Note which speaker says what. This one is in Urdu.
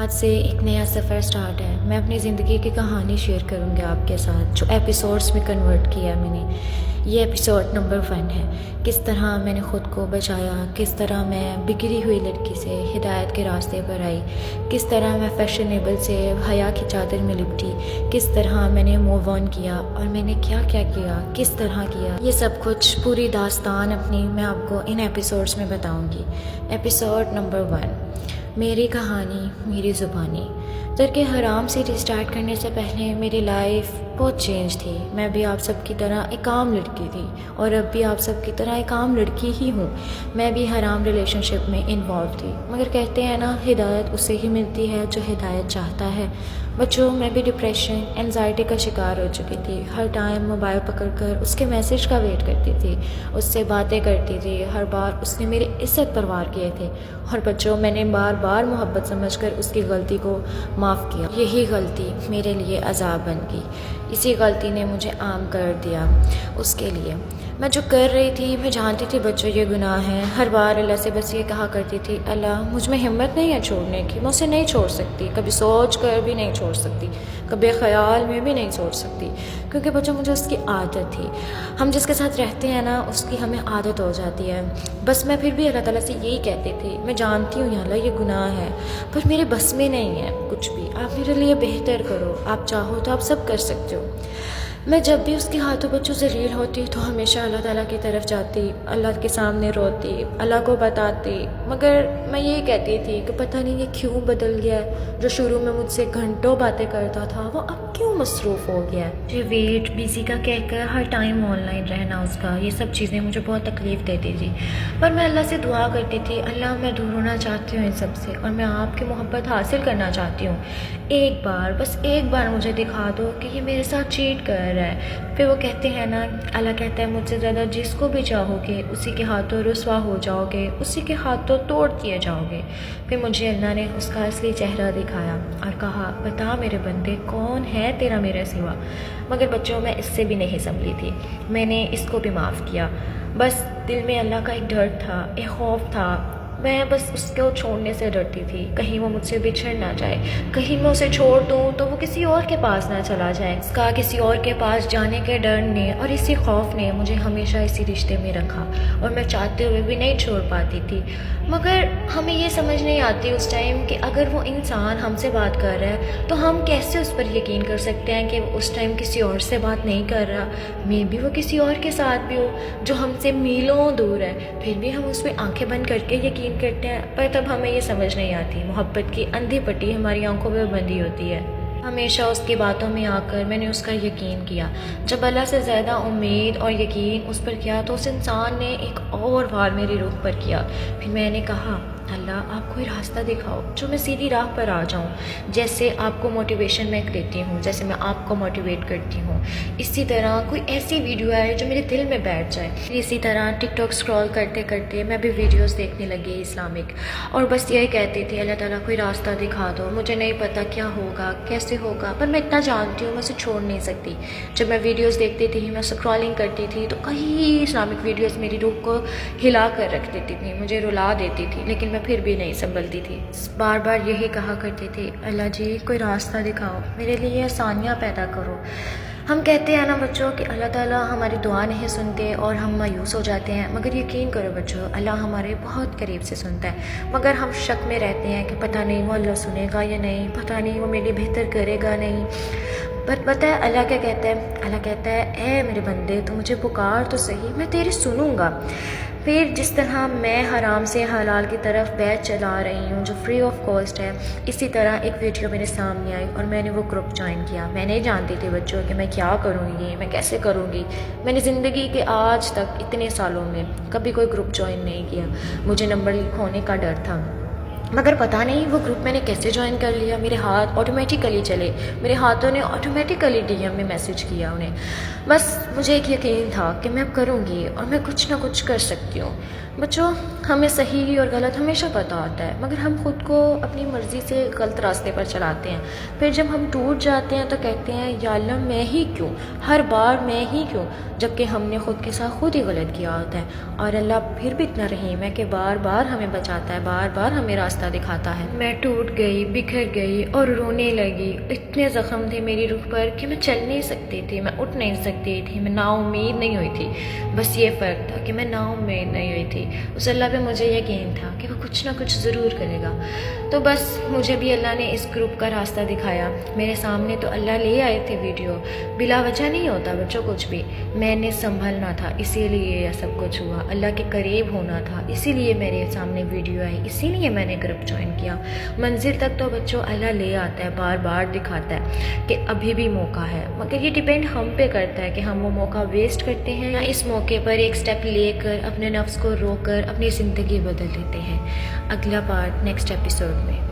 Speaker 1: آج سے ایک نیا سفر سٹارٹ ہے۔ میں اپنی زندگی کی کہانی شیئر کروں گی آپ کے ساتھ، جو ایپیسوڈز میں کنورٹ کیا میں نے۔ یہ ایپیسوڈ نمبر 1 ہے۔ کس طرح میں نے خود کو بچایا، کس طرح میں بگڑی ہوئی لڑکی سے ہدایت کے راستے پر آئی، کس طرح میں فیشنیبل سے حیا کی چادر میں لپٹی، کس طرح میں نے موو آن کیا اور میں نے کیا کیا کیا، کس طرح کیا۔ یہ سب کچھ پوری داستان اپنی میں آپ کو ان ایپیسوڈز میں بتاؤں گی۔ ایپیسوڈ نمبر 1، میری کہانی میری زبانی۔ ترک حرام سے ریسٹارٹ کرنے سے پہلے میری لائف بہت چینج تھی۔ میں بھی آپ سب کی طرح ایک عام لڑکی تھی اور اب بھی آپ سب کی طرح ایک عام لڑکی ہی ہوں۔ میں بھی حرام ریلیشن شپ میں انوالو تھی، مگر کہتے ہیں نا، ہدایت اسے ہی ملتی ہے جو ہدایت چاہتا ہے۔ بچوں، میں بھی ڈپریشن، انزائٹی کا شکار ہو چکی تھی۔ ہر ٹائم موبائل پکڑ کر اس کے میسج کا ویٹ کرتی تھی، اس سے باتیں کرتی تھی۔ ہر بار اس نے میری عزت پروار کیے تھے، اور بچوں، میں نے بار بار محبت سمجھ کر اس کی غلطی کو معاف کیا۔ یہی غلطی میرے لیے عذاب بن گئی۔ اسی غلطی نے مجھے عام کر دیا اس کے لیے۔ میں جو کر رہی تھی، میں جانتی تھی بچوں یہ گناہ ہے۔ ہر بار اللہ سے بس یہ کہا کرتی تھی، اللہ مجھ میں ہمت نہیں ہے چھوڑنے کی، میں اسے نہیں چھوڑ سکتی، کبھی سوچ کر بھی نہیں چھوڑ سکتی، کبھی خیال میں بھی نہیں چھوڑ سکتی، کیونکہ بچوں مجھے اس کی عادت تھی۔ ہم جس کے ساتھ رہتے ہیں نا، اس کی ہمیں عادت ہو جاتی ہے۔ بس میں پھر بھی اللہ تعالیٰ سے یہی کہتی تھی، میں جانتی ہوں یا اللہ یہ گناہ ہے، پر میرے بس میں نہیں ہے کچھ بھی، آپ میرے لیے بہتر کرو، آپ چاہو تو آپ سب کر سکتے ہو۔ میں جب بھی اس کے ہاتھوں بچوں ذلیل ہوتی تو ہمیشہ اللہ تعالیٰ کی طرف جاتی، اللہ کے سامنے روتی، اللہ کو بتاتی، مگر میں یہی کہتی تھی کہ پتہ نہیں یہ کیوں بدل گیا ہے۔ جو شروع میں مجھ سے گھنٹوں باتیں کرتا تھا، وہ اب کیوں مصروف ہو گیا ہے۔ مجھے ویٹ بزی کا کہہ کر ہر ٹائم آن لائن رہنا اس کا، یہ سب چیزیں مجھے بہت تکلیف دیتی تھی۔ پر میں اللہ سے دعا کرتی تھی، اللہ میں دور ہونا چاہتی ہوں ان سب سے، اور میں آپ کی محبت حاصل کرنا چاہتی ہوں۔ ایک بار، بس ایک بار مجھے دکھا دو کہ یہ میرے ساتھ چیٹ کر رہا ہے۔ پھر وہ کہتے ہیں نا، اللہ کہتا ہے مجھ سے زیادہ جس کو بھی چاہو گے اسی کے ہاتھوں رسوا ہو جاؤ گے، اسی کے ہاتھوں توڑ دیے جاؤ گے۔ پھر مجھے اللہ نے اس کا اصلی چہرہ دکھایا اور کہا، بتا میرے بندے، کون ہے تیرا میرے سوا۔ مگر بچوں، میں اس سے بھی نہیں سنبھلی تھی، میں نے اس کو بھی معاف کیا۔ بس دل میں اللہ کا ایک ڈر تھا، ایک خوف تھا۔ میں بس اس کو چھوڑنے سے ڈرتی تھی، کہیں وہ مجھ سے بچھڑ نہ جائے، کہیں میں اسے چھوڑ دوں تو وہ کسی اور کے پاس نہ چلا جائے۔ اس کا کسی اور کے پاس جانے کے ڈر نے اور اسی خوف نے مجھے ہمیشہ اسی رشتے میں رکھا، اور میں چاہتے ہوئے بھی نہیں چھوڑ پاتی تھی۔ مگر ہمیں یہ سمجھ نہیں آتی اس ٹائم کہ اگر وہ انسان ہم سے بات کر رہا ہے تو ہم کیسے اس پر یقین کر سکتے ہیں کہ وہ اس ٹائم کسی اور سے بات نہیں کر رہا، میں بھی وہ کسی اور کے ساتھ بھی ہو جو ہم سے میلوں دور ہے، پھر بھی ہم اس پہ آنکھیں بند کر کے یقین کرتے ہیں۔ پر تب ہمیں یہ سمجھ نہیں آتی، محبت کی اندھی پٹی ہماری آنکھوں میں بندھی ہوتی ہے۔ ہمیشہ اس کی باتوں میں آ کر میں نے اس کا یقین کیا۔ جب اللہ سے زیادہ امید اور یقین اس پر کیا تو اس انسان نے ایک اور وار میری روح پر کیا۔ پھر میں نے کہا، اللہ آپ کوئی راستہ دکھاؤ جو میں سیدھی راہ پر آ جاؤں، جیسے آپ کو موٹیویشن میں دیتی ہوں، جیسے میں آپ کو موٹیویٹ کرتی ہوں، اسی طرح کوئی ایسی ویڈیو آئے جو میرے دل میں بیٹھ جائے۔ اسی طرح ٹک ٹاک اسکرول کرتے کرتے میں بھی ویڈیوز دیکھنے لگی اسلامک، اور بس یہی کہتی تھی، اللہ تعالیٰ کوئی راستہ دکھا دو، مجھے نہیں پتہ کیا ہوگا کیسے ہوگا، پر میں اتنا جانتی ہوں میں اسے چھوڑ نہیں سکتی۔ جب میں ویڈیوز دیکھتی تھی، میں اسکرولنگ کرتی تھی تو کئی اسلامک ویڈیوز میری روح کو ہلا کر رکھ دیتی تھی، مجھے رلا دیتی تھی، لیکن میں پھر بھی نہیں سنبھلتی تھی۔ بار بار یہی کہا کرتی تھی، اللہ جی کوئی راستہ دکھاؤ، میرے لیے آسانیاں پیدا کرو۔ ہم کہتے ہیں نا بچوں کہ اللہ تعالیٰ ہماری دعا نہیں سنتے اور ہم مایوس ہو جاتے ہیں، مگر یقین کرو بچوں، اللہ ہمارے بہت قریب سے سنتا ہے، مگر ہم شک میں رہتے ہیں کہ پتہ نہیں وہ اللہ سنے گا یا نہیں، پتہ نہیں وہ میرے لیے بہتر کرے گا نہیں۔ پر پتہ ہے اللہ کیا کہتا ہے؟ اللہ کہتا ہے، اے میرے بندے تو مجھے پکار تو صحیح، میں تیری سنوں گا۔ پھر جس طرح میں حرام سے حلال کی طرف بیچ چلا رہی ہوں جو فری آف کاسٹ ہے، اسی طرح ایک ویڈیو میرے سامنے آئی اور میں نے وہ گروپ جوائن کیا۔ میں نہیں جانتی تھی بچوں کہ میں کیا کروں گی، میں کیسے کروں گی۔ میں نے زندگی کے آج تک اتنے سالوں میں کبھی کوئی گروپ جوائن نہیں کیا، مجھے نمبر لیک ہونے کا ڈر تھا، مگر پتہ نہیں وہ گروپ میں نے کیسے جوائن کر لیا۔ میرے ہاتھ آٹومیٹیکلی چلے، میرے ہاتھوں نے آٹومیٹیکلی ڈی ایم میں میسج کیا انہیں۔ بس مجھے ایک یقین تھا کہ میں اب کروں گی اور میں کچھ نہ کچھ کر سکتی ہوں۔ بچوں، ہمیں صحیح اور غلط ہمیشہ پتہ ہوتا ہے، مگر ہم خود کو اپنی مرضی سے غلط راستے پر چلاتے ہیں۔ پھر جب ہم ٹوٹ جاتے ہیں تو کہتے ہیں یا اللہ میں ہی کیوں، ہر بار میں ہی کیوں، جبکہ ہم نے خود کے ساتھ خود ہی غلط کیا ہوتا ہے۔ اور اللہ پھر بھی اتنا رحیم ہے کہ بار بار ہمیں بچاتا ہے، بار بار ہمیں راستہ دکھاتا ہے۔ میں ٹوٹ گئی، بکھر گئی اور رونے لگی۔ اتنے زخم تھے میری روح پر کہ میں چل نہیں سکتی تھی، میں اٹھ نہیں سکتی تھی، میں نا امید نہیں ہوئی تھی۔ بس یہ فرق تھا کہ میں نا امید نہیں ہوئی تھی۔ اس اللہ پہ مجھے یقین تھا کہ وہ کچھ نہ کچھ ضرور کرے گا۔ تو بس مجھے بھی اللہ نے اس گروپ کا راستہ دکھایا۔ میرے سامنے تو اللہ لے آئے تھے ویڈیو، بلا وجہ نہیں ہوتا بچوں کچھ بھی۔ میں نے سنبھلنا تھا، اسی لیے یہ سب کچھ ہوا۔ اللہ کے قریب ہونا تھا، اسی لیے میرے سامنے ویڈیو آئی، اسی لیے میں نے گروپ جوائن کیا۔ منزل تک تو بچوں اللہ لے آتا ہے، بار بار دکھاتا ہے کہ ابھی بھی موقع ہے، مگر یہ ڈیپینڈ ہم پہ کرتا ہے کہ ہم وہ موقع ویسٹ کرتے ہیں یا اس موقع پر ایک سٹیپ لے کر اپنے نفس کو روک کر اپنی زندگی بدل لیتے ہیں۔ اگلا پارٹ نیکسٹ ایپیسوڈ میں۔